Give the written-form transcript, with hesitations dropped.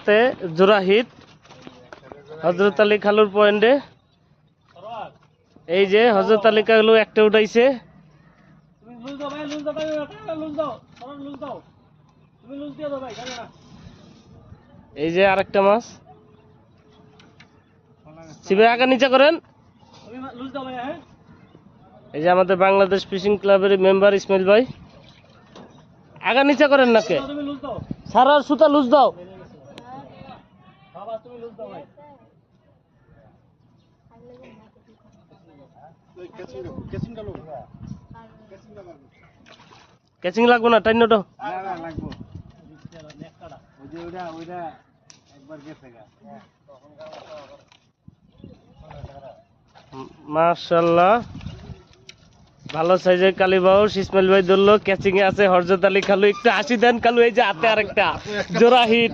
হাতে জোড়া হিট হযরত আলী খালুর পয়েন্টে। এই যে হযরত আলী খালু একটা উঠাইছে। এই যে আরেকটা মাছ। সিবে আগা নিচে করেন। এই যে আমাদের বাংলাদেশ ফিশিং ক্লাবের মেম্বার ইসমাইল ভাই, আগা নিচে করেন নাকে সারার সুতা লুজ দাও। ক্যাচিং লাগবো না, টাইন ওটা মাশাআল্লাহ ভালো সাইজের কালীবাউস ইসমাইল ভাই ধরলো। ক্যাচিং এ আছে হযরত আলী খালু। একটু হাসি দেন খালু। এই যে হাতে আরেকটা জোড়া হিট।